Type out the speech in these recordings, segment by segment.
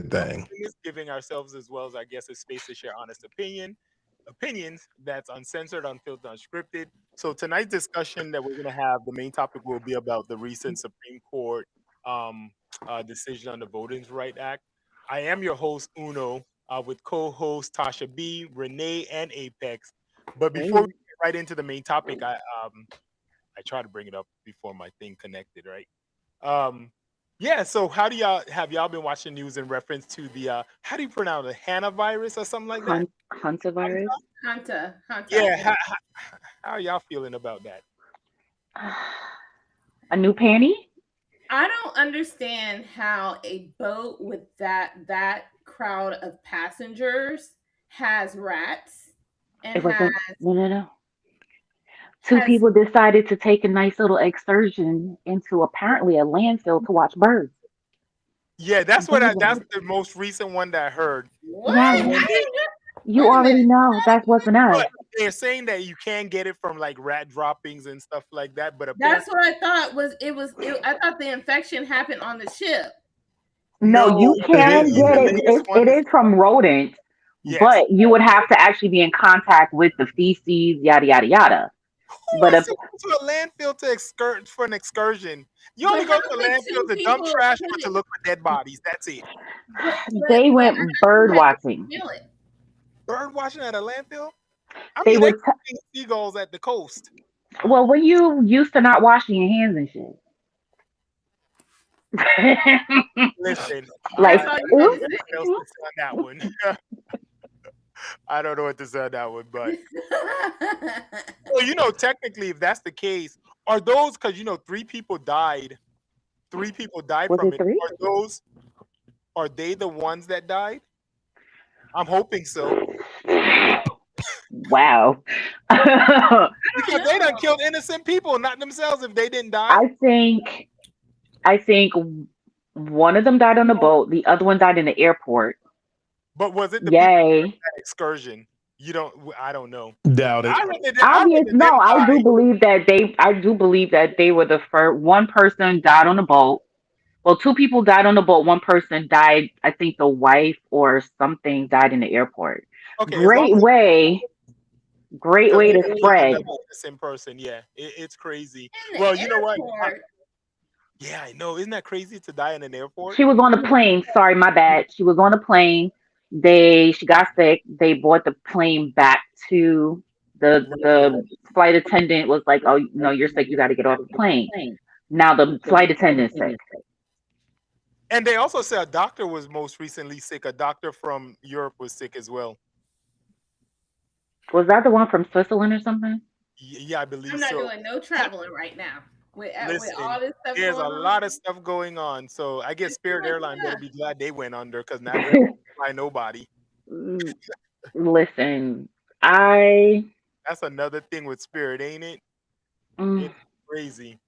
Dang. giving ourselves as well as I guess a space to share honest opinions that's uncensored, unfiltered, unscripted. So tonight's discussion that we're going to have, the main topic will be about the recent Supreme Court um, decision on the Voting Rights Act. I am your host Uno with co-host Tasha B, Renee, and Apex. But before we Hey. get right into the main topic, I try to bring it up before my thing connected, right? Um, yeah. So how do y'all been watching news in reference to the how do you pronounce it, Hana virus or something like that? Hunter virus. Hunter. Yeah. How y'all feeling about that? A new panty? I don't understand how a boat with that crowd of passengers has rats and It wasn't. No. Two has people decided to take a nice little excursion into apparently a landfill to watch birds. Yeah, that's that's Unbelievable. the most recent one that I heard. what? Yeah, So when they, you Wait a minute. already know that wasn't us. but they're saying that you can get it from like rat droppings and stuff like that, but That's apparently what I thought I thought the infection happened on the ship. No, no. you can The get it. latest It ones, is from rodents, yes. but you would have to actually be in contact with the feces, yada yada yada. Who But wants to go to a landfill to for an excursion? You only But go how to a could landfill two to dump people trash or kill to it? look for dead bodies. That's it. they But went bird how could watching. you kill it? Bird watching at a landfill? I They mean, they would. can see seagulls at the coast. Well, when you used to not washing your hands and shit, Listen, That's like, I all you don't had know oops, to what else to say on that one. I don't know what to say on that one, but say. well, technically, if that's the case, are those because three people died? Three people died was from it it. three? Are they the ones that died? I'm hoping so Wow. I because don't they done know. killed innocent people, not themselves. If they didn't die, I think I think one of them died on the boat. The other one died in the airport. but was it the people Yay. that excursion? You don't. I don't know. Doubt it. I Obvious. rather No, them I do die. believe that they were the first. One person died on the boat. Well, two people died on the boat. One person died. I think the wife or something died in the airport. Okay, as long Great as way. Great because way they to done killed spread. another innocent person. Yeah, it's crazy. In the Well, you know what? airport. Yeah, I know. Isn't that crazy to die in an airport? She was on the plane. Sorry, my bad. She was on the plane. She got sick. They brought the plane back to the flight attendant was like, "Oh no, you're sick. You got to get off the plane." Now the flight attendant's sick. And they also said a doctor was most recently sick. A doctor from Europe was sick as well. Was that the one from Switzerland or something? Yeah, I believe I'm not so. doing no traveling right now. With Listen, all this stuff there's a going lot on. of stuff going on. So I guess Spirit Airline better Yeah. be glad they went under because now they don't fly nobody. Mm, Listen, I That's another thing with Spirit, ain't it? mm, It's crazy.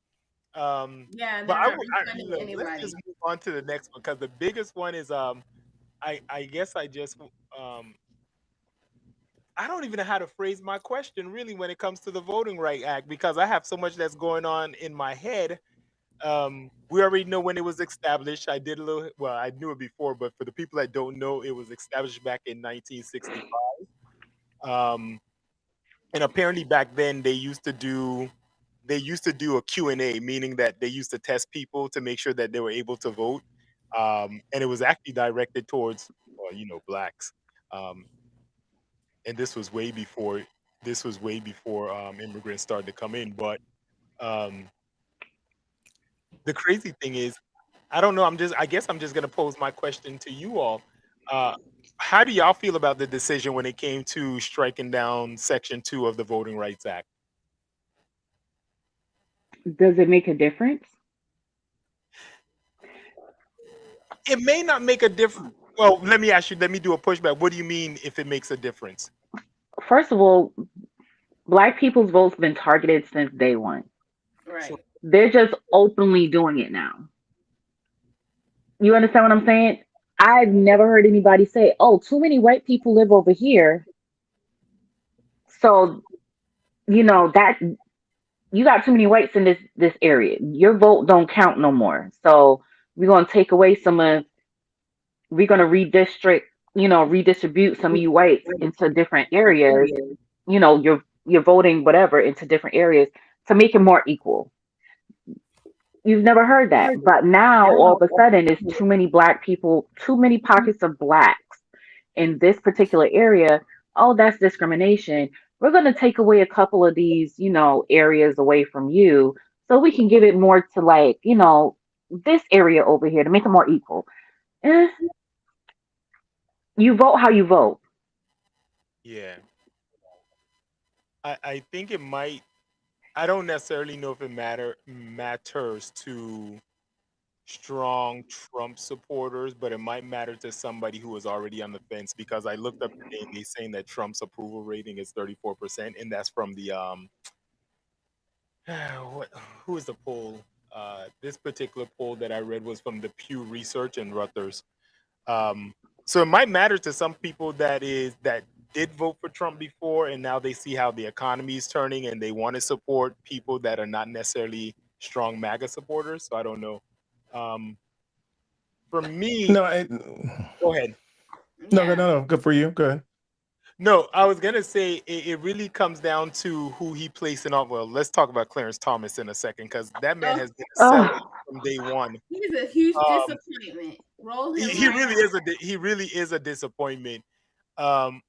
Um, Yeah, but they're not refunding look, let's anybody. just move on to the next one because the biggest one is I guess I just I don't even know how to phrase my question really when it comes to the Voting Right Act because I have so much that's going on in my head. We already know when it was established. I did a little, well, I knew it before, but for the people that don't know, it was established back in 1965. Um, and apparently back then they used to do a Q&A, meaning that they used to test people to make sure that they were able to vote. And it was actually directed towards, well, blacks. Um, and this was way before immigrants started to come in. But um, the crazy thing is, I don't know. I guess I'm just gonna pose my question to you all. Uh, how do y'all feel about the decision when it came to striking down Section 2 of the Voting Rights Act? does it make a difference? It may not make a difference. Well, let me ask you. Let me do a pushback. What do you mean if it makes a difference? First of all, black people's votes been targeted since day one. So, Right. They're just openly doing it now. You understand what I'm saying? I've never heard anybody say, "Oh, too many white people live over here, so that you got too many whites in this area. Your vote don't count no more. So we're gonna take away some of we're going to redistribute some of you whites into different areas. You're voting whatever into different areas to make it more equal. You've never heard that, but now all of a sudden, it's too many black people, too many pockets of blacks in this particular area. Oh, that's discrimination. We're going to take away a couple of these, areas away from you so we can give it more to like, this area over here to make it more equal. Eh, you vote how you vote. Yeah, I think it might. I don't necessarily know if it matters to strong Trump supporters, but it might matter to somebody who is already on the fence because I looked up today and they saying that Trump's approval rating is 34%, and that's from the what who is the poll? This particular poll that I read was from the Pew Research and Reuters. Um, so it might matter to some people that did vote for Trump before, and now they see how the economy is turning, and they want to support people that are not necessarily strong MAGA supporters. So I don't know. Um, for me, No, go ahead. no. Good for you. Go ahead. No, I was gonna say it really comes down to who he placed in office. Well, let's talk about Clarence Thomas in a second because that man has been a Oh, sellout from day one. He's a huge Um, disappointment. Roll him he right really out. is he really is a disappointment. Um,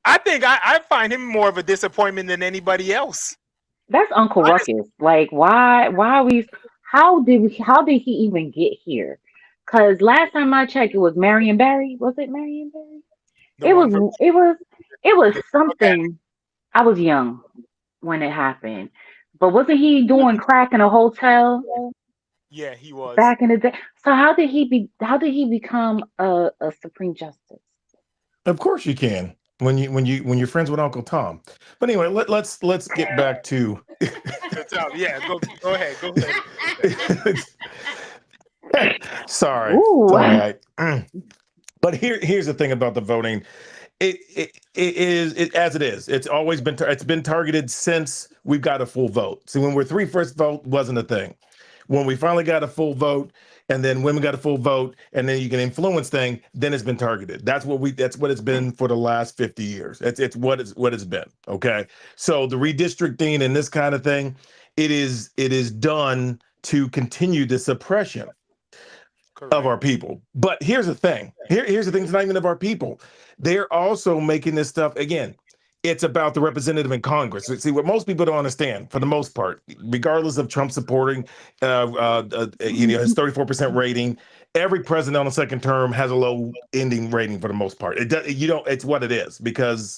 I think I find him more of a disappointment than anybody else. that's Uncle Honestly, Ruckus. Like, why are we? How did he even get here? Because last time I checked, it was Marion Barry. Was it Marion Barry? the It one from was. It was the something. I was young when it happened, but wasn't he doing crack in a hotel yeah, he was. back in the day? So how did he be? How did he become a Supreme Justice? Of course you can when you're friends with Uncle Tom. But anyway, let's get back to. Good job. Yeah, go ahead. Go ahead. Go ahead. Sorry, Ooh, sorry. But here's the thing about the voting. It is as it is. It's always been it's been targeted since we've got a full vote. So when we're three first vote wasn't a thing. When we finally got a full vote, and then women got a full vote, and then you can influence thing, then it's been targeted. That's what it's been for the last 50 years. It's what it's been. Okay. So the redistricting and this kind of thing, it is done to continue the suppression of Correct. our people. But here's the thing. Here's the thing. It's not even of our people. They're also making this stuff again. It's about the representative in Congress. See, what most people don't understand, for the most part, regardless of Trump supporting, his 34% rating, every president on the second term has a low ending rating for the most part. It does, you don't. It's what it is because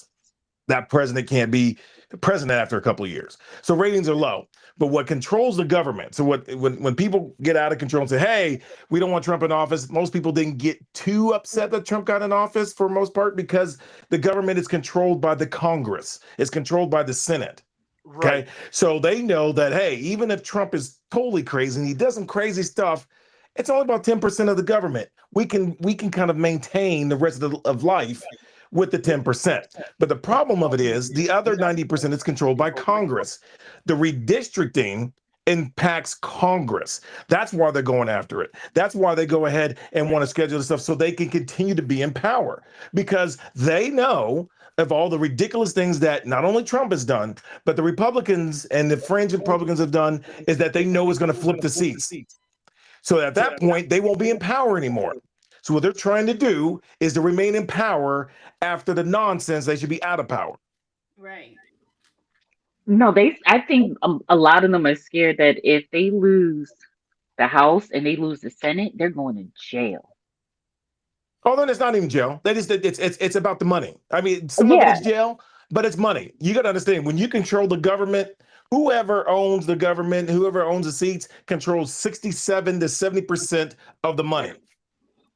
that president can't be the president after a couple of years. So ratings are low. But what controls the government? So when people get out of control and say, "Hey, we don't want Trump in office," most people didn't get too upset that Trump got in office for most part because the government is controlled by the Congress. It's controlled by the Senate. Okay, Right. so they know that hey, even if Trump is totally crazy and he does some crazy stuff, it's only about 10% of the government. We can kind of maintain the rest of life with the 10%. But the problem of it is the other 90% is controlled by Congress. The redistricting impacts Congress. That's why they're going after it. That's why they go ahead and want to schedule this stuff so they can continue to be in power because they know of all the ridiculous things that not only Trump has done, but the Republicans and the fringe Republicans have done is that they know is going to flip the seats. So at that point, they won't be in power anymore. So what they're trying to do is to remain in power after the nonsense. They should be out of power. Right. no, I think a lot of them are scared that if they lose the House and they lose the Senate, they're going to jail. Oh, then it's not even jail. That is it's about the money. I mean, some of it Yeah, is jail, but it's money. You got to understand when you control the government, whoever owns the government, whoever owns the seats, controls 67 to 70% of the money.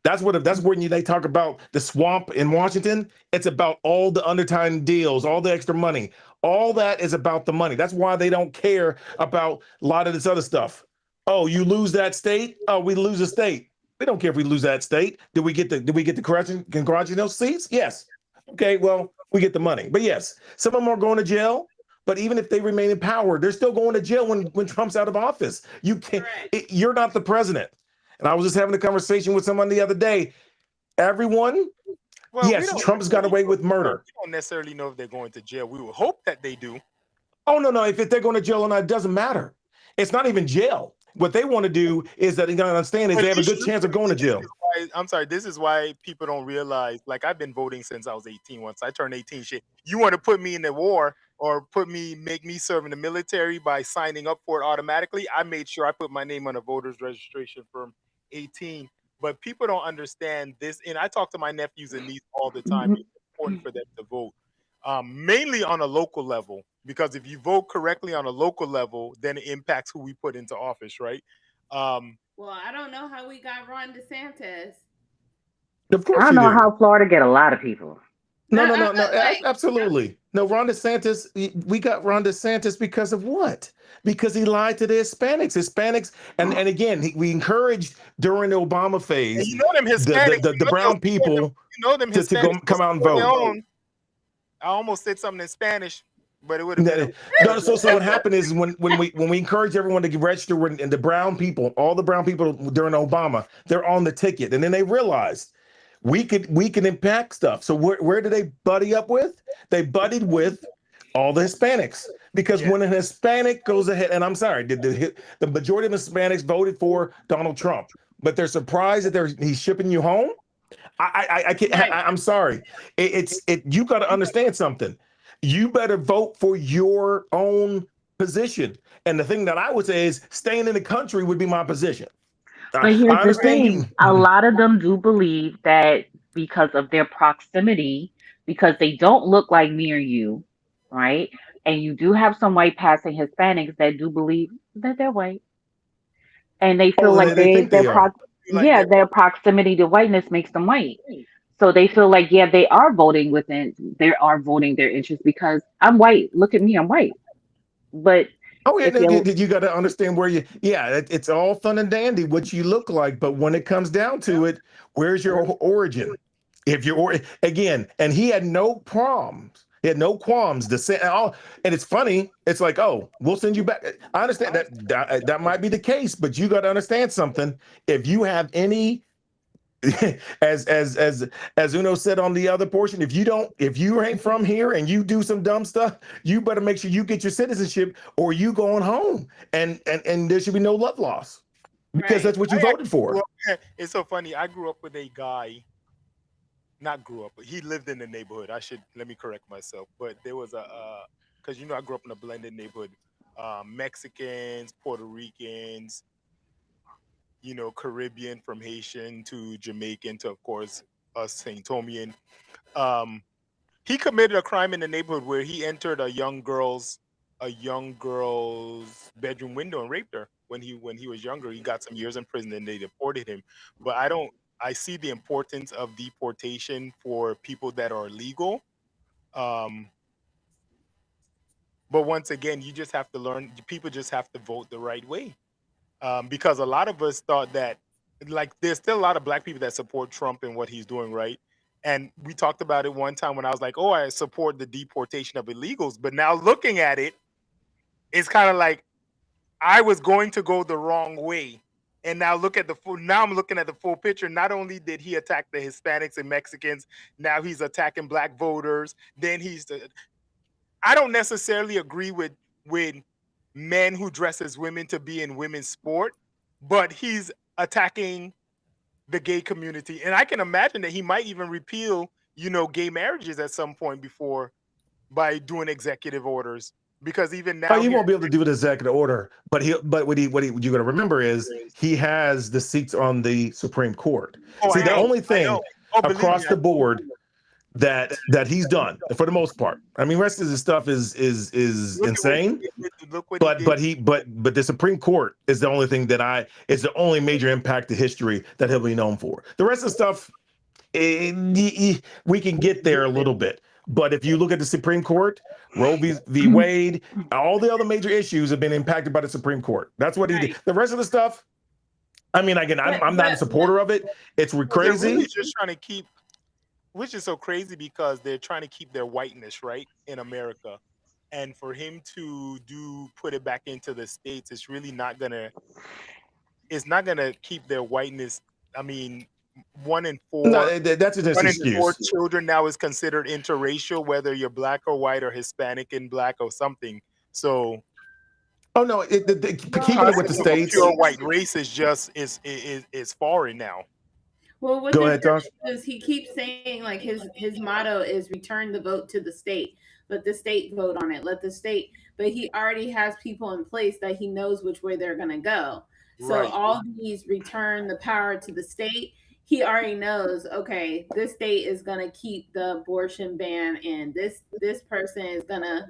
That's when they talk about the swamp in Washington. It's about all the undertime deals, all the extra money. All that is about the money. That's why they don't care about a lot of this other stuff. Oh, you lose that state? Oh, we lose a state. We don't care if we lose that state. Did we get the congressional seats? Yes. Okay, well, we get the money. But yes, some of them are going to jail. But even if they remain in power, they're still going to jail when Trump's out of office. You can't. Correct. You're not the president. And I was just having a conversation with someone the other day. Everyone, Well, we yes, don't Trump's got away with murder. we don't necessarily know if they're going to jail. We would hope that they do. Oh, no. If they're going to jail or not, it doesn't matter. It's not even jail. What they want to do is that they got to understand is But they have a you good should- chance of going to this jail. is why- I'm sorry. This is why people don't realize. Like I've been voting since I was 18. Once I turned 18, shit. You want to put me in the war or make me serve in the military by signing up for it automatically? I made sure I put my name on a voter's registration from 18. But people don't understand this, and I talk to my nephews and nieces all the time. It's important for them to vote, mainly on a local level, because if you vote correctly on a local level, then it impacts who we put into office, right? Well, I don't know how we got Ron DeSantis. Of I course don't you know do. how Florida get a lot of people. No. Like, Absolutely. No, Ron DeSantis, we got Ron DeSantis because of what? Because he lied to the Hispanics. And again, we encouraged during the Obama And phase you know them Hispanics, the brown people them to go Hispanics come out and on their vote. own. I almost said something in Spanish, but it would have been. No, so what happened is when we encourage everyone to get registered, and the brown people, all the brown people during Obama, they're on the ticket, and then they realized we can impact stuff. So where did they buddy up with? They buddied with all the Hispanics, because when a Hispanic goes ahead, and I'm sorry, the majority of Hispanics voted for Donald Trump, but they're surprised that he's shipping you home. I can't. I'm sorry. You got to understand something. You better vote for your own position. And the thing that I would say is staying in the country would be my position. But here's the thing: a lot of them do believe that because of their proximity, because they don't look like me or you, right? And you do have some white passing Hispanics that do believe that they're white, and they feel like they think they are. their proximity to whiteness makes them white. So they feel like, yeah, they are voting their interests because I'm white. Look at me, I'm white. But you got to understand where it's all fun and dandy what you look like, but when it comes down to it, where's your origin? If you're again, and he had no qualms. He had no qualms to say all, and it's funny. It's like, oh, we'll send you back. I understand that might be the case, but you got to understand something. If you have any, as Uno said on the other portion, if you ain't from here and you do some dumb stuff, you better make sure you get your citizenship or you going home, and there should be no love loss, because that's what you voted for. It's so funny. I grew up with a guy. Not grew up, but he lived in the neighborhood. Let me correct myself. But there was because I grew up in a blended neighborhood, Mexicans, Puerto Ricans, Caribbean, from Haitian to Jamaican to, of course, us Saint Tomian. He committed a crime in the neighborhood where he entered a young girl's bedroom window and raped her when he was younger. He got some years in prison and they deported him. But I see the importance of deportation for people that are legal. But once again, you just have to learn. People just have to vote the right way. Because a lot of us thought that, like, there's still a lot of black people that support Trump and what he's doing, right? And we talked about it one time when I was like, oh, I support the deportation of illegals. But now looking at it, it's kind of like I was going to go the wrong way. And now I'm looking at the full picture. Not only did he attack the Hispanics and Mexicans, now he's attacking black voters. Then I don't necessarily agree with men who dress as women to be in women's sport, but he's attacking the gay community. And I can imagine that he might even repeal, gay marriages at some point by doing executive orders. Because even now, he won't be able to do the executive order, but what you got to remember is he has the seats on the Supreme Court. The only thing across the board that he's done for the most part. I mean, rest of his stuff is insane. But the Supreme Court is the only thing is the only major impact to history that he'll be known for. The rest of the stuff, we can get there a little bit. But if you look at the Supreme Court, Roe v. Wade, all the other major issues have been impacted by the Supreme Court. That's what he did. The rest of the stuff, I mean, again, I'm not a supporter of it. It's crazy. They're really just trying to keep, which is so crazy because they're trying to keep their whiteness, right, in America. And for him to put it back into the States, it's really not going to it's not gonna keep their whiteness. I mean, one in No, four that's just an one in four excuse. children now is considered interracial, whether you're black or white or Hispanic and black or something. So Oh no, the keeping it with the concept of a states. pure white race is just is foreign now. Well, what Go they're ahead, Josh. doing is he keeps saying like his motto is return the vote to the state. Let the state vote on it. Let the state. But he already has people in place that he knows which way they're going to go. So Right. all these return the power to the state. He already knows. Okay, this state is going to keep the abortion ban in. This person is going to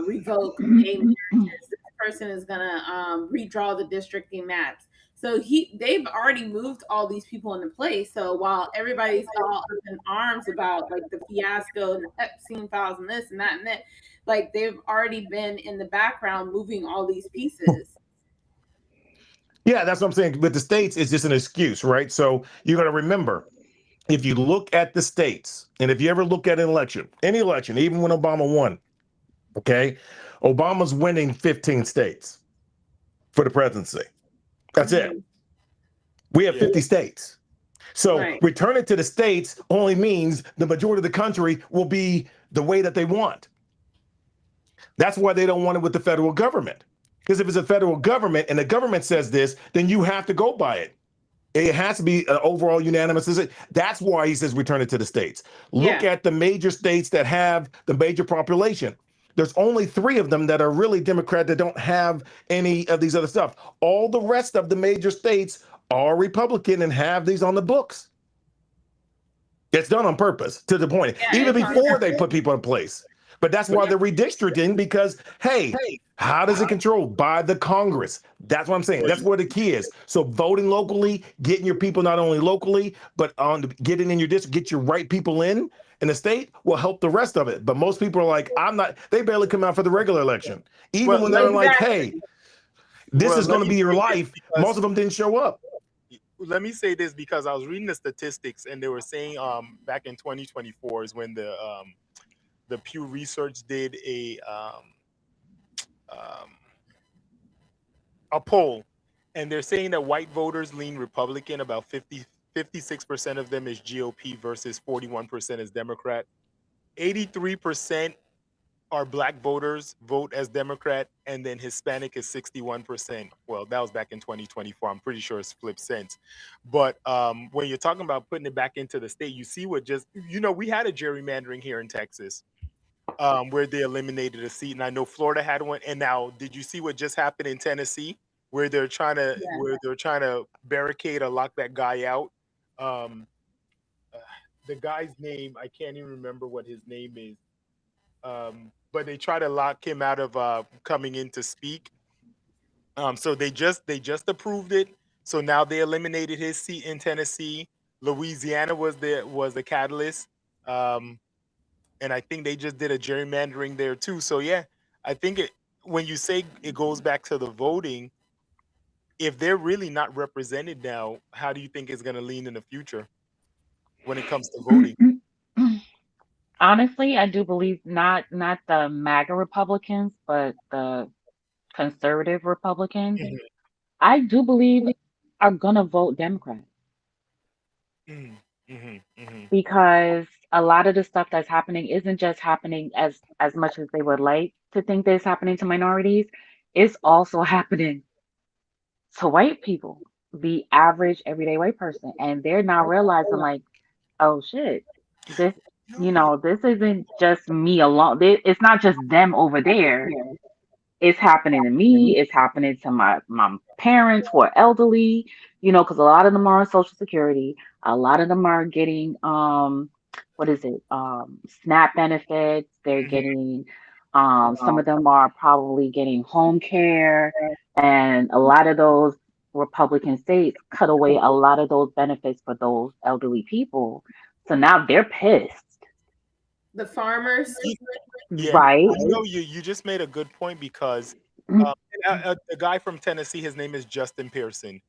revoke gay marriages. This person is going to redraw the districting maps. So they've already moved all these people into place. So while everybody's all up in arms about like the fiasco and the Epstein files and this and that and that, like they've already been in the background moving all these pieces. Yeah, that's what I'm saying. With the states, it's just an excuse, right? So you're going to remember, if you look at the states, and if you ever look at an election, any election, even when Obama won, okay, Obama's winning 15 states for the presidency. That's it. We have 50 states. So Right. returning to the states only means the majority of the country will be the way that they want. That's why they don't want it with the federal government. Because if it's a federal government and the government says this, then you have to go by it. It has to be an overall unanimous. That's why he says return it to the states. Look Yeah. at the major states that have the major population. There's only 3 of them that are really Democrat that don't have any of these other stuff. All the rest of the major states are Republican and have these on the books. It's done on purpose to the point, Yeah, even it's on before they purpose. put people in place. But that's why they're redistricting, because, hey, how does it controlled? By the Congress. That's what I'm saying. That's what the key is. So voting locally, getting your people not only locally, but on getting in your district, get your right people in the state will help the rest of it. But most people are like, I'm not, they barely come out for the regular election. Even Well, when they're like, Exactly. hey, this well, is let going to me be your say this life, because most of them didn't show up. let me say this because I was reading the statistics and they were saying back in 2024 is when the Pew Research did um, a poll, and they're saying that white voters lean Republican. About 56% of them is GOP versus 41% is Democrat. 83% are black voters vote as Democrat, and then Hispanic is 61%. Well, that was back in 2024. I'm pretty sure it's flipped since. But when you're talking about putting it back into the state, you see what we had a gerrymandering here in Texas where they eliminated a seat, and I know Florida had one. And now, did you see what just happened in Tennessee, where they're trying to barricade or lock that guy out? Um, the guy's name, I can't even remember what his name is. But they try to lock him out of coming in to speak. So they just approved it. So now they eliminated his seat in Tennessee. Louisiana was the catalyst, and I think they just did a gerrymandering there too. So yeah, I think when you say it goes back to the voting, if they're really not represented now, how do you think it's going to lean in the future when it comes to voting? Honestly, I do believe not the MAGA Republicans, but the conservative Republicans. Mhm, I do believe are gonna vote Democrat mhm, mhm, mhm, because a lot of the stuff that's happening isn't just happening as much as they would like to think that it's happening to minorities. It's also happening to white people, the average everyday white person, and they're now realizing like, oh shit, this this isn't just me alone. It's not just them over there. It's happening to me. It's happening to my parents who are elderly. Because a lot of them are on Social Security. A lot of them are getting what is it? SNAP benefits. They're mhm. getting some of them are probably getting home care, and a lot of those Republican states cut away a lot of those benefits for those elderly people. So now they're pissed, The farmers. Yeah, right? you just made a good point because Mm. a guy from Tennessee, his name is Justin Pearson.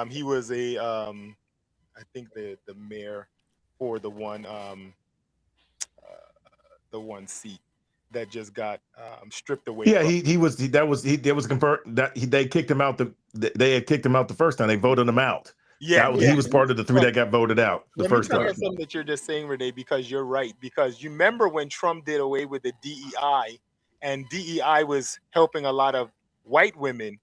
He was I think the mayor for the one seat. that just got stripped away Yeah, from. that was confirmed that they kicked him out. They had kicked him out the first time. They voted him out. Yeah, He yeah. was part of the three But that got voted out the let me first touch on time. something that you're just saying, Renee, because you're right. Because you remember when Trump did away with the DEI, and DEI was helping a lot of white women.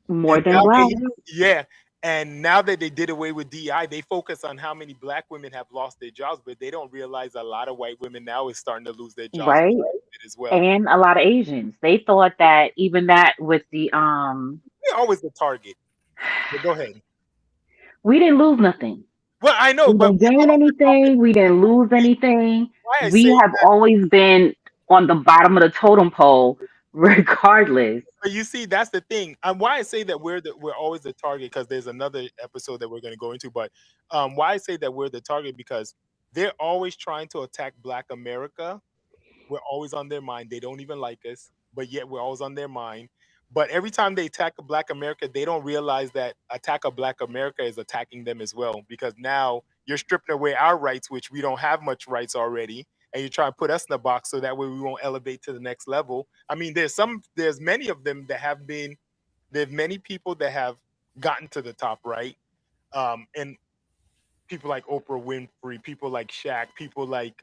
More And than now black. yeah, and now that they did away with DEI, they focus on how many black women have lost their jobs, but they don't realize a lot of white women now is starting to lose their jobs Right? as well. And a lot of Asians. They thought that even that with the They're always the target. But go ahead. we didn't lose nothing. Well, I know, We but didn't gain anything. We didn't lose anything. why I We say have always been on the bottom of the totem pole, regardless. But you see, that's the thing. And why I say that we're always the target, because there's another episode that we're going to go into. But why I say that we're the target, because they're always trying to attack Black America. We're always on their mind. They don't even like us, but yet we're always on their mind. But every time they attack Black America, they don't realize that attack of Black America is attacking them as well. Because now you're stripping away our rights, which we don't have much rights already, and you try to put us in the box so that way we won't elevate to the next level. I mean, there's many of them that have been, there's many people that have gotten to the top, right? And people like Oprah Winfrey, people like Shaq, people like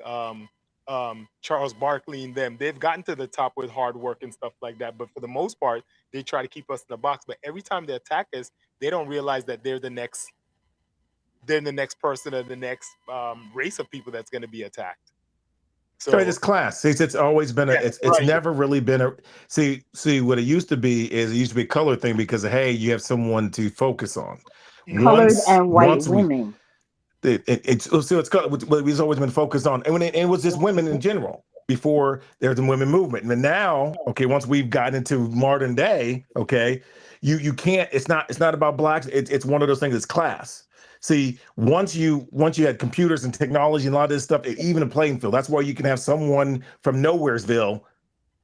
Charles Barkley and them, they've gotten to the top with hard work and stuff like that. But for the most part, they try to keep us in the box. But every time they attack us, they don't realize that they're the next person or the next race of people that's going to be attacked. So Right, it's class. It's always been it's right. never really been a see what it used to be is it used to be a color thing because hey, you have someone to focus on. Colored and white Once we women. it's what we've always been focused on, and it was just women in general before there's a women movement, and now okay, once we've gotten into modern day, okay, you can't. It's not about blacks. It's one of those things. It's class. See, once you had computers and technology and a lot of this stuff, even a playing field. That's why you can have someone from Nowheresville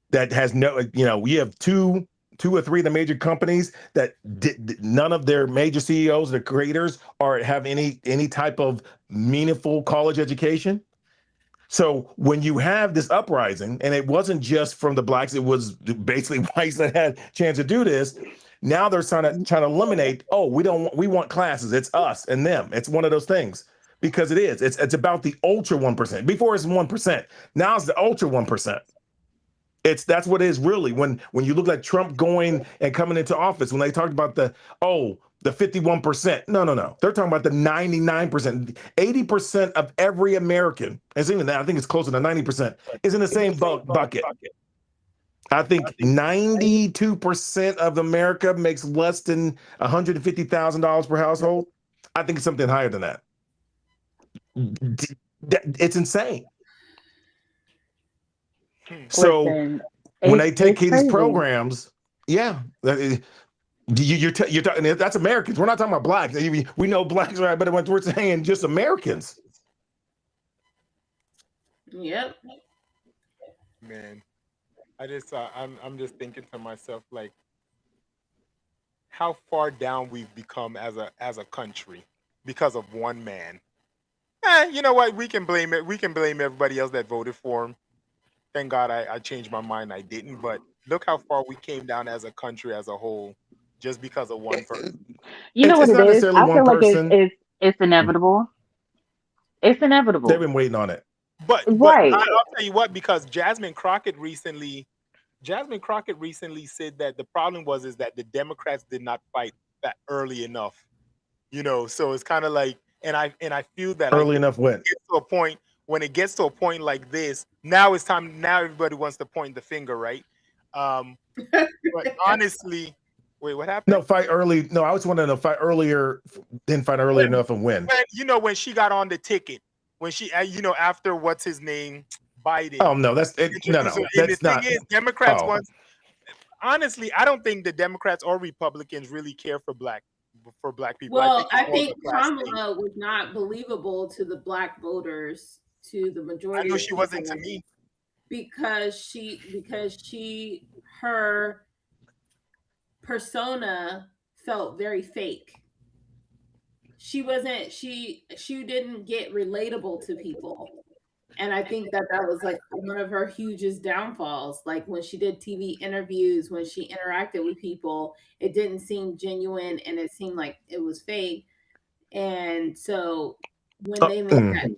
that has we have two or three of the major companies that none of their major CEOs, the creators, are have any type of meaningful college education. So when you have this uprising, and it wasn't just from the blacks, it was basically whites that had a chance to do this. Now they're trying to eliminate. Oh, we want classes. It's us and them. It's one of those things because it is. It's about the ultra 1%. Before it's 1%. Now it's the ultra 1%. That's what it is really. When you look at Trump going and coming into office, when they talked about the 51%. No. They're talking about the 99%. 80% of every American, as even that, I think it's closer to 90%, is in the same bucket. I think 92% of America makes less than $150,000 per household. I think it's something higher than that. It's insane. So Listen, when they take it's these crazy. programs, yeah, you're talking. That's Americans. We're not talking about blacks. We know blacks, right? But we're saying just Americans. Yep. Man, I'm just thinking to myself, like, how far down we've become as a country because of one man. You know what? We can blame it. We can blame everybody else that voted for him. Thank God I changed my mind. I didn't. But look how far we came down as a country as a whole, just because of one person. You know what It's it not is? necessarily I one feel like person. it's inevitable. It's inevitable. They've been waiting on it. But Right. I'll tell you what, because Jasmine Crockett recently said that the problem is that the Democrats did not fight that early enough. So it's kind of like, and I feel that Early enough when? When it gets to a point like this, now it's time. Now everybody wants to point the finger, right? But honestly, wait, what happened? No, fight early. No, I was wanting to fight earlier. Didn't fight early enough and win. When she got on the ticket, when she, after what's his name, Biden. Oh no, that's it. No, that's not. Democrats once. Honestly, I don't think the Democrats or Republicans really care for black people. Well, I think Kamala was not believable to the black voters, to the majority. I know she wasn't to me because her persona felt very fake. She didn't get relatable to people. And I think that was like one of her hugest downfalls. Like when she did TV interviews, when she interacted with people, it didn't seem genuine and it seemed like it was fake. And so when they made that,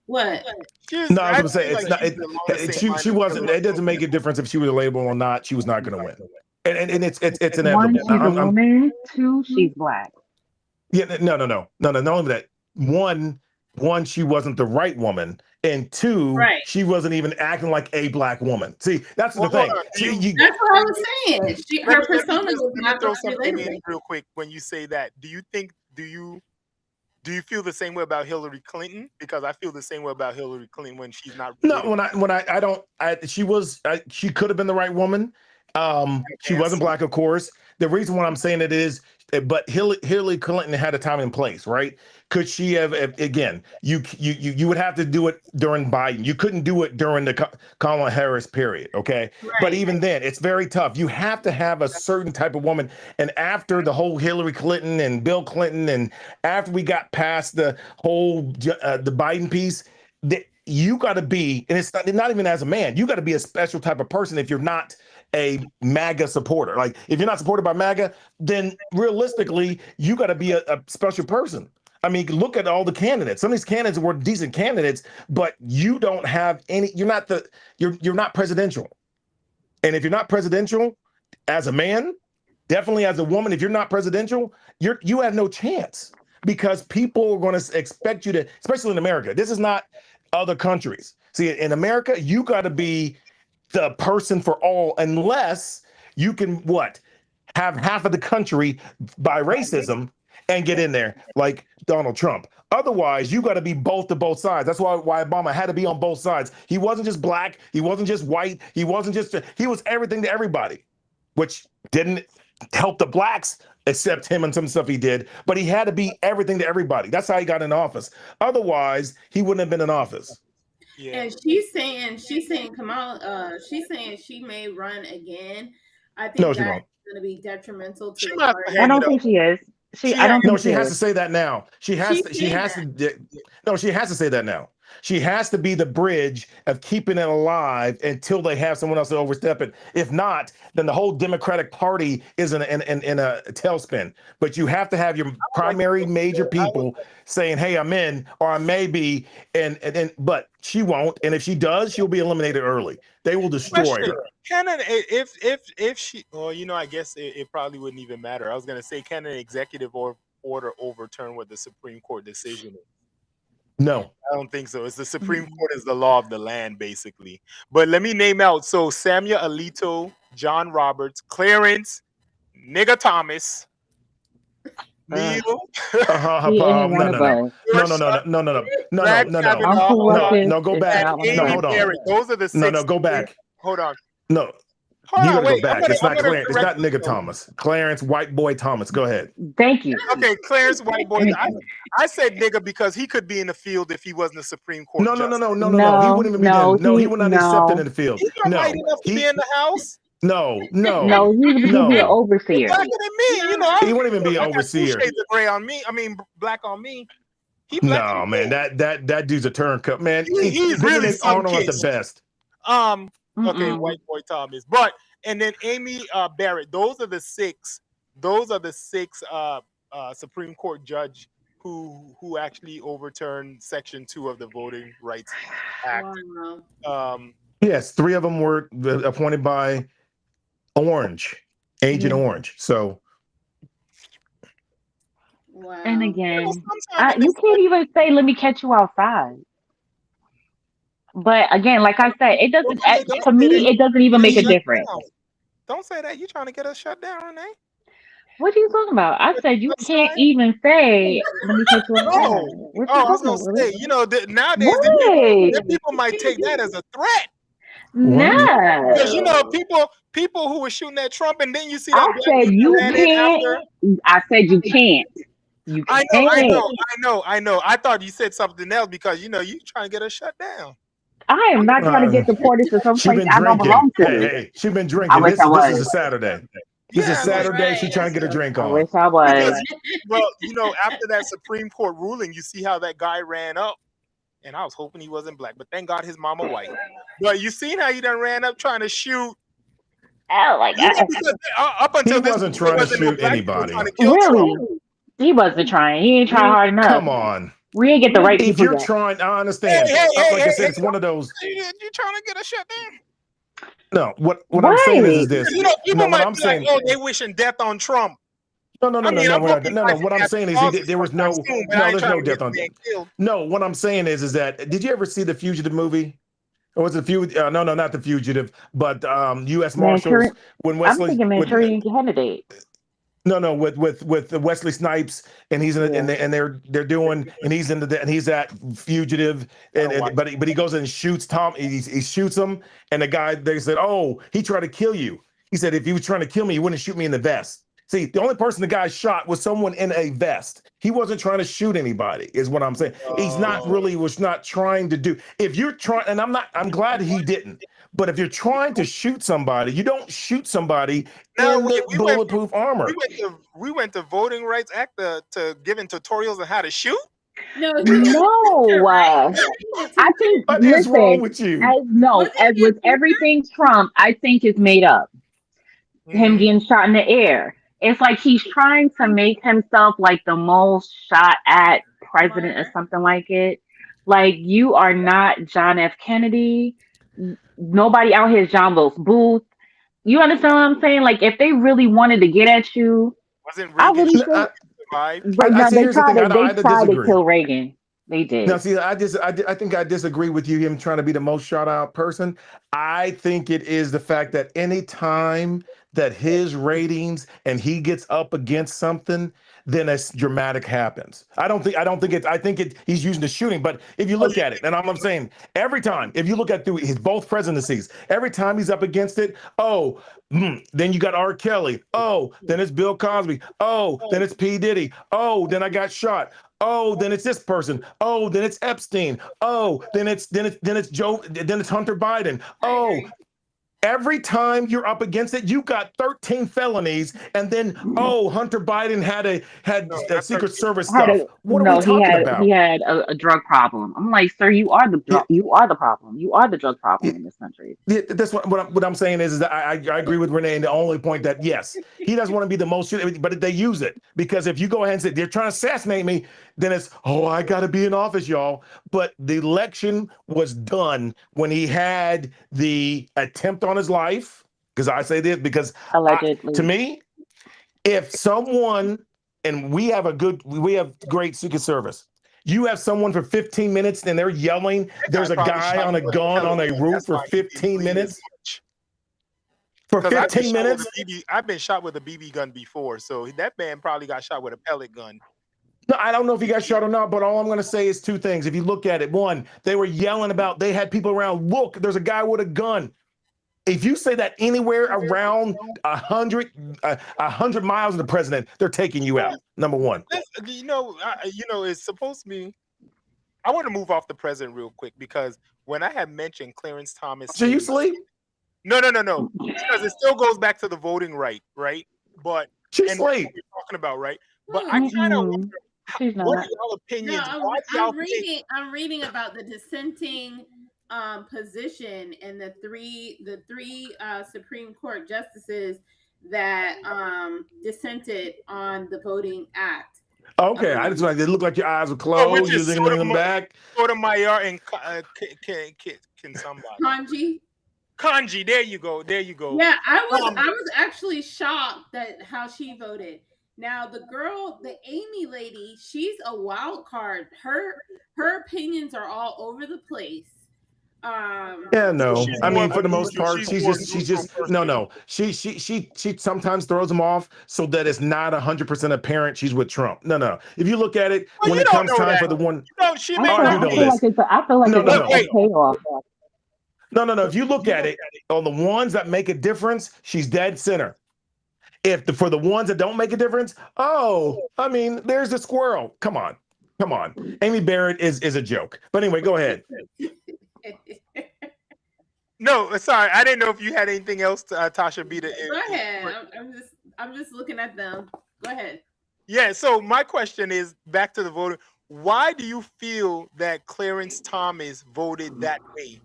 what? No, I was gonna say feel it's like not. she's along the same She line as wasn't. Hillary It doesn't make a Clinton. difference if she was a label or not. She was not going to win, and it's One, inevitable. she's a woman. Two, she's black. Yeah, no. Not only that, one, she wasn't the right woman, and two, Right. she wasn't even acting like a black woman. See, that's Well, the thing. hold on. That's what I was saying. Her Let me persona was let me not throw going to be something labeled. in real quick. When you say that, do you feel the same way about Hillary Clinton? Because I feel the same way about Hillary Clinton when she's not. No, I don't. She could have been the right woman. She wasn't black, of course. The reason why I'm saying it is, but Hillary Clinton had a time and place, right? Could she have? Again, you would have to do it during Biden. You couldn't do it during the Kamala Harris period, okay? Right. But even then, it's very tough. You have to have a certain type of woman. And after the whole Hillary Clinton and Bill Clinton, and after we got past the whole the Biden piece, you got to be, and it's not even as a man, you got to be a special type of person if you're not a MAGA supporter. Like if you're not supported by MAGA, then realistically, you got to be a special person. I mean, look at all the candidates. Some of these candidates were decent candidates, but you don't have any, you're not presidential. And if you're not presidential as a man, definitely as a woman, if you're not presidential, you have no chance, because people are going to expect you to, especially in America. This is not other countries. See, in America, you got to be the person for all, unless you can have half of the country by racism and get in there like Donald Trump. Otherwise, you got to be both to both sides. That's why Obama had to be on both sides. He wasn't just black. He wasn't just white. He was everything to everybody, which didn't help the blacks, except him and some stuff he did. But he had to be everything to everybody. That's how he got in office. Otherwise, he wouldn't have been in office. Yeah. And she's saying Kamala, she's saying she may run again. I think that's going to be detrimental to the party. I don't think she is. She has to say that now. She has to say that now. She has to be the bridge of keeping it alive until they have someone else to overstep it. If not, then the whole Democratic Party is in a tailspin. But you have to have your primary major people saying, "Hey, I'm in," or "I may be," but she won't. And if she does, she'll be eliminated early. They will destroy her. Can if she, well, I guess it probably wouldn't even matter. I was gonna say, can an executive order overturn what the Supreme Court decision is? No, I don't think so. It's the Supreme Court is the law of the land, basically. But let me name out. So Samuel Alito, John Roberts, Clarence, Nigga Thomas, Neil. No, go back. No, hold on. Those are the 6. No, go back. Hold on. No. You gotta go back. It's not Clarence. It's not Nigga Thomas. Clarence White Boy Thomas. Go ahead. Thank you. Okay, Clarence White Boy. I said nigga because he could be in the field if he wasn't a Supreme Court. No. He wouldn't even be there. No, he would not accept it in the field. He's not white enough to be in the House. No. He would be an overseer. Blacker than me, He wouldn't even be an overseer. Shades of gray on me. I mean, black on me. No, man, that dude's a turncoat, man. He's really Arnold at the best. Okay, White Boy Thomas, and then Amy Barrett. Those are the 6. Those are the 6 Supreme Court judge who actually overturned Section 2 of the Voting Rights Act. Wow. Yes, 3 of them were appointed by Agent Orange. So. Wow. And again, you can't even say, "Let me catch you outside." But again, like I said, it doesn't. To me, it doesn't even make a difference. Don't say that. You trying to get us shut down, Renee? What are you talking about? I said you can't even say, "Let me catch you outside." I was gonna say, nowadays people might take that as a threat. No, because people who were shooting at Trump, and then you see. I said you can't. I said you can't. I know. I thought you said something else because you trying to get us shut down. I am not trying to get deported to some place I don't belong to. Hey, she's been drinking. This is a Saturday. This is Saturday. Right. She's trying to get a drink on. I wish I was. Well, after that Supreme Court ruling, you see how that guy ran up and I was hoping he wasn't black, but thank God his mama white. But you seen how he done ran up trying to shoot? Oh my God. Because up until He wasn't trying to shoot anybody. Really? He wasn't trying. He ain't trying hard enough. Come on. We ain't get the right If people you're yet. trying, I understand. Hey, Like I said, it's one of those. You trying to get a shot there? No, what I'm saying is this. You know, people No, what might I'm be saying. like, oh, they wishing death on Trump. No. I mean, I'm hoping No. What I'm saying is there was no. soon, but No, I ain't there's no trying to death get on. the man killed. No, what I'm saying is that. Did you ever see the Fugitive movie? Or was it Fugitive? No, not the Fugitive, but U.S. Marshals when Wesley. I'm thinking Manchurian Candidate. No, with Wesley Snipes, and he's in it, and they're doing, and he's into the, and he's at Fugitive, but he goes in and shoots Tom. He shoots him, and the guy, they said, oh, he tried to kill you. He said if he was trying to kill me, he wouldn't shoot me in the vest. See, the only person the guy shot was someone in a vest. He wasn't trying to shoot anybody, is what I'm saying. He's not really was not trying to do. If you're trying, and I'm glad he didn't. But if you're trying to shoot somebody, you don't shoot somebody in bulletproof armor. We went to Voting Rights Act to giving tutorials on how to shoot. No. I think what is wrong with you? As with everything Trump, I think is made up. Him getting shot in the air. It's like he's trying to make himself like the most shot at president or something like it. Like, you are not John F. Kennedy. Nobody out here is John Wilkes Booth. You understand what I'm saying? Like, if they really wanted to get at you, I really think they tried to kill Reagan. They did. Now, see, I think I disagree with you. Him trying to be the most shot out person. I think it is the fact that any time that his ratings and he gets up against something, then a dramatic happens. I think he's using the shooting. But if you look at it, and I'm saying every time, if you look at through his both presidencies, every time he's up against it, then you got R. Kelly. Oh, then it's Bill Cosby. Oh, then it's P. Diddy. Oh, then I got shot. Oh, then it's this person. Oh, then it's Epstein. Oh, then it's Joe. Then it's Hunter Biden. Oh, every time you're up against it, you got 13 felonies, and then Hunter Biden had Secret Service stuff. What are we talking about? He had a drug problem. I'm like, sir, you are the problem. You are the drug problem in this country. Yeah, that's what I'm saying is that I agree with Renee. And the only point that yes, he doesn't want to be the most, but they use it because if you go ahead and say they're trying to assassinate me, then it's I got to be in office, y'all. But the election was done when he had the attempt on his life. Because I say this because to me, if someone and we have great Secret Service. You have someone for 15 minutes and they're yelling. There's a guy on a gun on a roof for 15 minutes. For 15 minutes? I've been shot with a BB gun before, so that man probably got shot with a pellet gun. No, I don't know if he got shot or not, but all I'm going to say is two things. If you look at it, one, they were yelling about, they had people around, look, there's a guy with a gun. If you say that anywhere around 100 miles of the president, they're taking you out. Number one. It's supposed to be. I want to move off the president real quick because when I had mentioned Clarence Thomas, so you sleep? No, because it still goes back to the voting right? But she sleep. What you're talking about, right? But I kind of wonder, what are y'all opinions? I'm reading about the dissenting position and the three Supreme Court justices that dissented on the Voting Act. Okay, I just like it looked like your eyes were closed. You didn't bring them back. Sotomayor and can somebody? Kanji, there you go. Yeah, I was actually shocked at how she voted. Now the girl, the Amy lady, she's a wild card. Her opinions are all over the place. Yeah, no. I mean, for the most part, she's just no. She sometimes throws them off so that it's not 100% apparent she's with Trump. No. If you look at it, when it comes time for the one, I feel like it's a payoff. No. If you look at it, on the ones that make a difference, she's dead center. For the ones that don't make a difference, I mean, there's the squirrel. Come on. Amy Barrett is a joke. But anyway, go ahead. No, sorry, I didn't know if you had anything else to Tasha Bita. Go ahead. I'm just looking at them. Go ahead. Yeah. So my question is back to the voting. why do you feel that Clarence Thomas voted that way?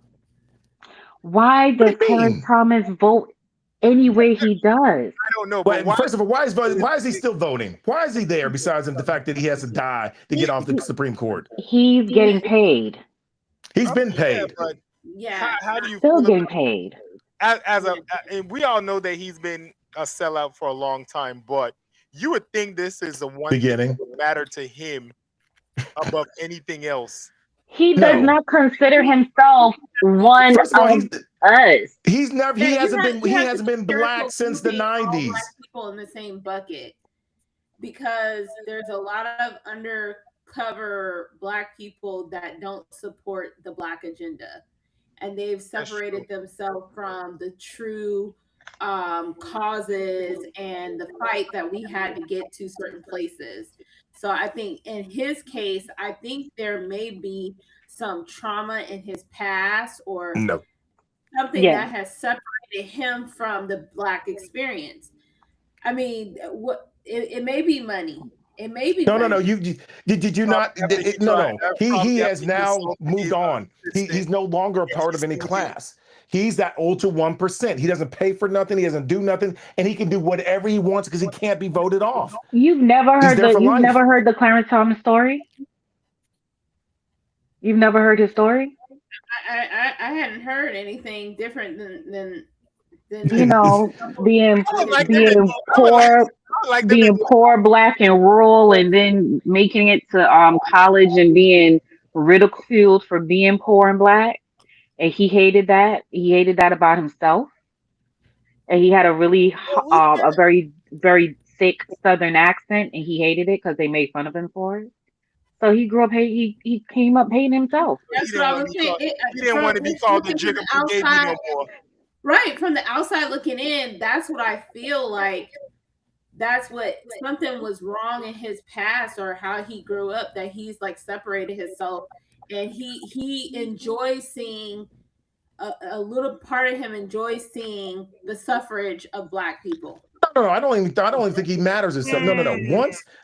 Why What does do you Clarence mean? Thomas vote any way he does? I don't know, but Well, why? first of all, why is he still voting? Why is he there? Besides the fact that he has to die to get off the Supreme Court, He's getting paid. he's been Yeah, paid. but Yeah. how do you Still feel getting about paid. as a and we all know that he's been a sellout for a long time, but you would think this is the one thing that Beginning. would matter to him above anything else. He does No. not consider himself one First of all, of us. he's never he Yeah, hasn't been you he have hasn't to been be black careful since the grouping all black 90s. people in the same bucket, because there's a lot of undercover black people that don't support the black agenda, and they've separated themselves from the true causes and the fight that we had to get to certain places. So I think in his case, I think there may be some trauma in his past or No. something Yeah. that has separated him from the black experience. I mean, what it may be money. It may be No. money. You did you not? No. He has now moved on. He's no longer a part of any class. He's that ultra 1%. He doesn't pay for nothing. He doesn't do nothing, and he can do whatever he wants because he can't be voted off. You've never He's heard there for life. never heard the Clarence Thomas story? You've never heard his story? I hadn't heard anything different than You know, being like being poor, being poor, black, and rural, and then making it to college and being ridiculed for being poor and black. And he hated that. He hated that about himself. And he had a really a very thick Southern accent, and he hated it because they made fun of him for it. So he grew up he came up hating himself. That's what I was saying. He didn't want to be called the Jacob Brigade no more. Right, from the outside looking in, that's what I feel like. That's what something was wrong in his past or how he grew up, that he's like separated himself, and he enjoys seeing a little part of him enjoys seeing the suffrage of black people. No, I don't even think he matters himself.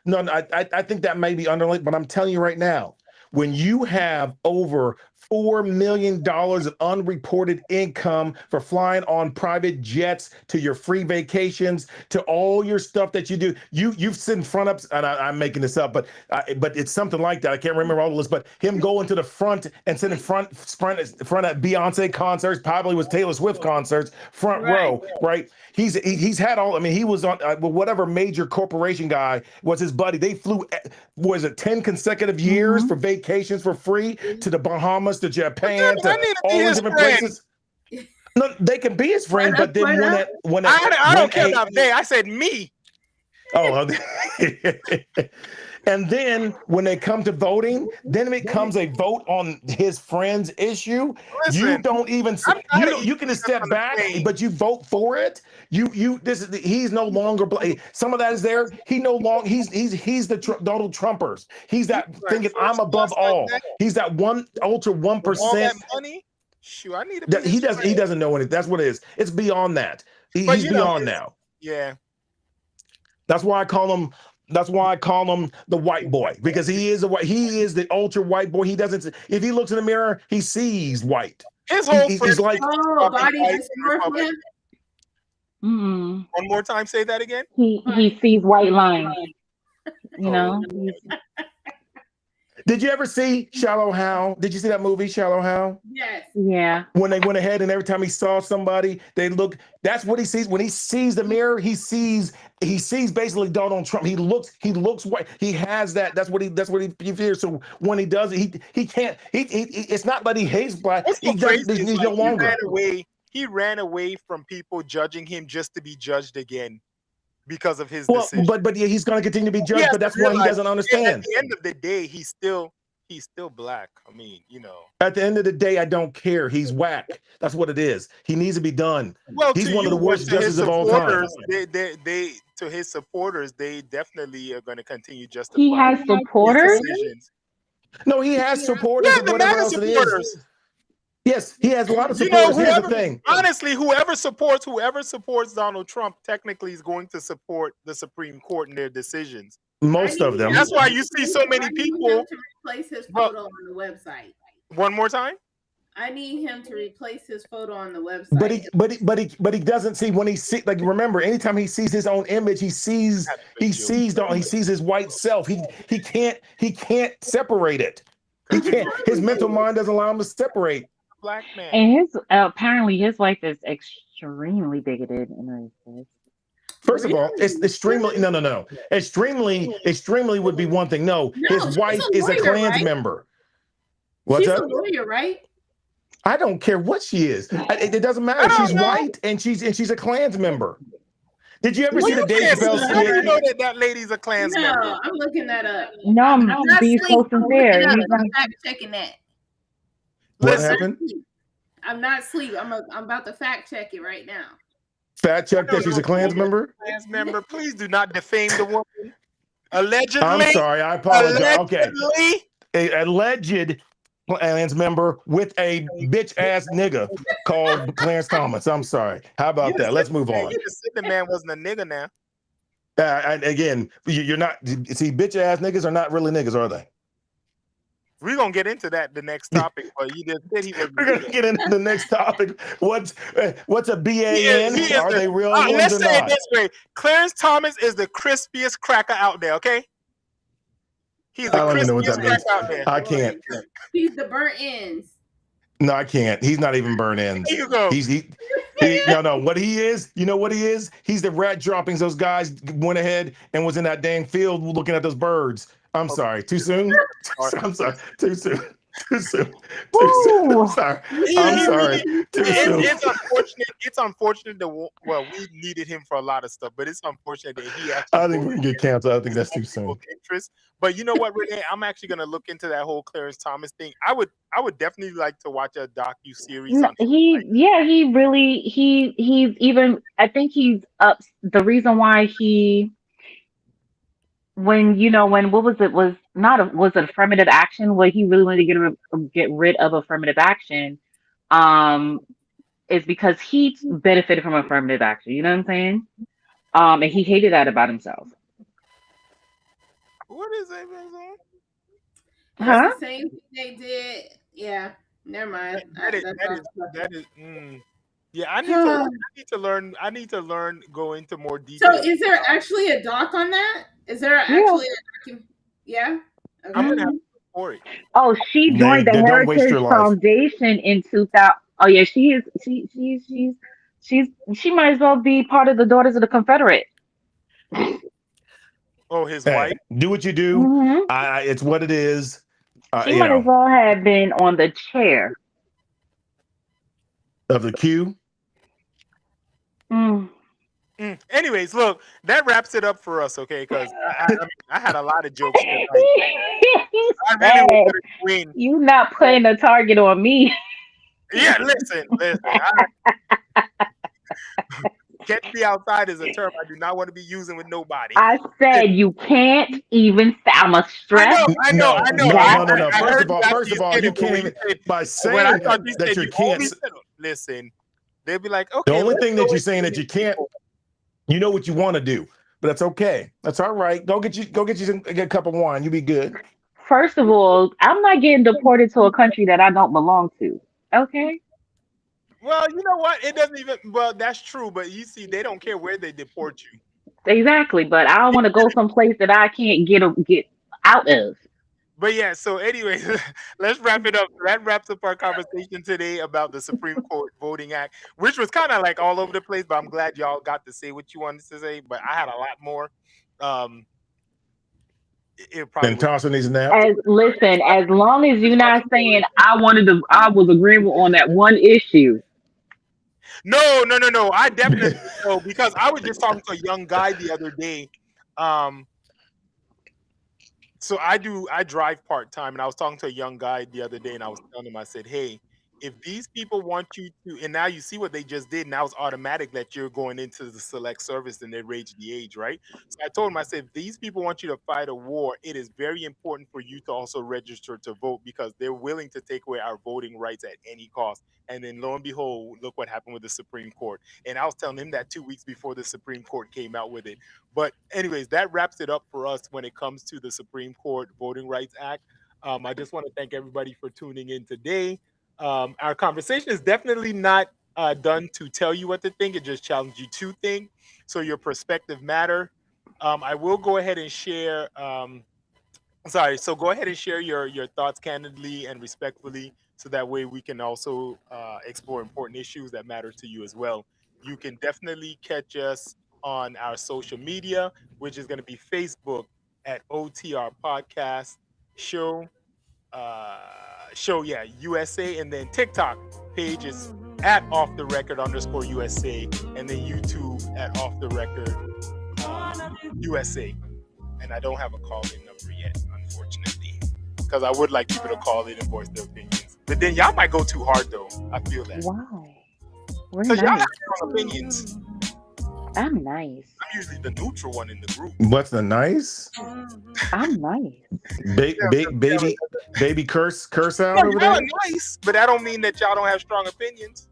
No. I think that may be underlying, but I'm telling you right now, when you have over $4 million of unreported income for flying on private jets, to your free vacations, to all your stuff that you do, you've sent front ups, and I'm making this up, but it's something like that. I can't remember all the list, but him going to the front and sitting front at Beyonce concerts, probably was Taylor Swift concerts, front row, right? He's had all. I mean, he was on whatever major corporation guy was his buddy. They flew, was it 10 consecutive years for vacations for free to the Bahamas, to Japan, to all these different places. No, they can be his friend, but then I don't care about they. I said me. Oh, and then when they come to voting, then it becomes a vote on his friend's issue. Listen, you don't even you can just step back, but you vote for it. He's no longer some of that is there. He no longer he's the Donald Trumpers. He's that thinking I'm above all. He's that one ultra 1%. All that money. Shoot, I need to he doesn't know anything. That's what it is. It's beyond that. He's beyond now. Yeah. That's why I call him the white boy, because he is the ultra white boy. He doesn't, if he looks in the mirror, he sees white. His whole he's like, body dysmorphia. One more time, say that again. He sees white lines. You know. Did you ever see Shallow Hal? Did you see that movie, Shallow Hal? Yes. Yeah. When they went ahead and every time he saw somebody, they look. That's what he sees. When he sees the mirror, he sees basically Donald Trump. He looks white. He has that. That's what he fears. So when he does it, he can't. It's not that he hates black. He's no longer. He ran away from people judging him just to be judged again because of his decision. But yeah, he's going to continue to be judged. But that's why he doesn't understand. At the end of the day, he's still black. I mean, you know. At the end of the day, I don't care. He's whack. That's what it is. He needs to be done. Well, he's one of the worst justices of all time. They to his supporters, they definitely are going to continue justifying. He has supporters. No, he has supporters. Yeah, the MAGA supporters. Yes, he has a lot of supporters. Here's the thing. Honestly, whoever supports Donald Trump technically is going to support the Supreme Court in their decisions. Most of them. That's why you see so many I need people. him to replace his Well- photo on the website. One more time. I need him to replace his photo on the website. But he doesn't see when he see, like, remember, anytime he sees his own image, he sees his white self. He can't separate it. He can't. His mental mind doesn't allow him to separate. Black man. And his apparently his wife is extremely bigoted and racist. First of all, it's extremely no. Extremely would be one thing. No, No, his she's wife a is a lawyer, Klans right? member. What's She's up? a lawyer, right? I don't care what she is. It doesn't matter. I don't She's know. white and she's a Klans member. Did you ever Well, see the you Dave can't Chappelle see- How do you skit? know that lady's a Klans member? No, I'm looking that up. No, I'm not being asleep. so I'm sincere. looking He's up. I'm not- fact checking that. What Listen, happened? I'm not asleep. I'm about to fact check it right now. Fact check that she's a Klans member. Klans member, please do not defame the woman. Allegedly. I'm sorry. I apologize. Okay, Allegedly. a alleged Klans member with a bitch ass nigga called Clarence Thomas. I'm sorry. How about that? Let's move on. You just said the man wasn't a nigga now. And again, you're not. See, bitch ass niggas are not really niggas, are they? We're gonna get into that the next topic, but you just said he was. We're gonna get into the next topic. What's a BAN? He is Are the- they real ones let's or say it not? this way: Clarence Thomas is the crispiest cracker out there. Okay, he's the I don't even know what crispiest that means. cracker out there. I can't. He's the burnt ends. No, I can't. He's not even burn ends. There you go. No. What he is, you know what he is? He's the rat droppings. Those guys went ahead and was in that dang field looking at those birds. I'm sorry. Too soon? I'm sorry. Too soon. Too soon. Too soon. I'm sorry. I'm sorry. Too soon. It's unfortunate. It's unfortunate that we needed him for a lot of stuff, but it's unfortunate that he actually. I think we can get canceled. I think that's too soon. Interest. But you know what, Renee? I'm actually gonna look into that whole Clarence Thomas thing. I would definitely like to watch a docu-series. No, on him. he really he's even I think he's up the reason why he when what was it was not was it affirmative action where he really wanted to get rid of affirmative action is because he benefited from affirmative action, you know what I'm saying? And he hated that about himself. What is that? Huh? It's the same thing they did. Yeah. Never mind. That is. Yeah, I need to learn. I need to learn. Go into more detail. So, is there actually a doc on that? Is there actually a docu? Yeah. Okay. I'm gonna have to look for it. Oh, she joined the don't waste Heritage your life. Foundation in 2000. Oh yeah, she is. She might as well be part of the Daughters of the Confederate. Oh, his Hey, wife. do what you do. Mhm. It's what it is. She might as well have been on the chair. Of the Q. Anyways, look, that wraps it up for us, okay? Because I had a lot of jokes. Tonight. I really wanted to win. You not putting a target on me. Yeah, listen. Catch me outside is a term I do not want to be using with nobody. I said you can't even. I'm a stress. I know. No. I heard First of all, you can't even by saying when I thought you that said you you can't. only said, listen, they'd be like, okay. The only let's thing go that you're with saying that you can't, you know what you want to do, but that's okay. That's all right. Go get you a cup of wine. You be good. First of all, I'm not getting deported to a country that I don't belong to. Okay. Well, you know what? It doesn't even. Well, that's true, but you see, they don't care where they deport you. Exactly, but I don't want to go someplace that I can't get out of. But yeah, so anyway, let's wrap it up. That wraps up our conversation today about the Supreme Court Voting Act, which was kind of like all over the place, but I'm glad y'all got to say what you wanted to say. But I had a lot more. It probably And Thompson needs a nap. Listen, as long as you're not saying I was agreeing on that one issue. No. I definitely know because I was just talking to a young guy the other day. So I drive part-time, and I was talking to a young guy the other day, and I was telling him, I said, hey, if these people want you to, and now you see what they just did, now it's automatic that you're going into the select service and they raise the age, right? So I told him, I said, if these people want you to fight a war, it is very important for you to also register to vote because they're willing to take away our voting rights at any cost. And then lo and behold, look what happened with the Supreme Court. And I was telling him that 2 weeks before the Supreme Court came out with it. But anyways, that wraps it up for us when it comes to the Supreme Court Voting Rights Act. I just want to thank everybody for tuning in today. Our conversation is definitely not done to tell you what to think. It just challenged you to think. So your perspective matter. I will go ahead and share. So go ahead and share your thoughts candidly and respectfully, so that way we can also explore important issues that matter to you as well. You can definitely catch us on our social media, which is going to be Facebook at OTR Podcast Show. USA, and then TikTok page is at off the record _USA, and then YouTube at off the record USA. And I don't have a call-in number yet, unfortunately, because I would like people to call in and voice their opinions. But then y'all might go too hard, though. I feel that. Why? We're Because y'all nice. have strong opinions. I'm nice. I'm usually the neutral one in the group. What's the nice? I'm nice. Baby curse out Yeah, over y'all there? are nice, but that don't mean that y'all don't have strong opinions.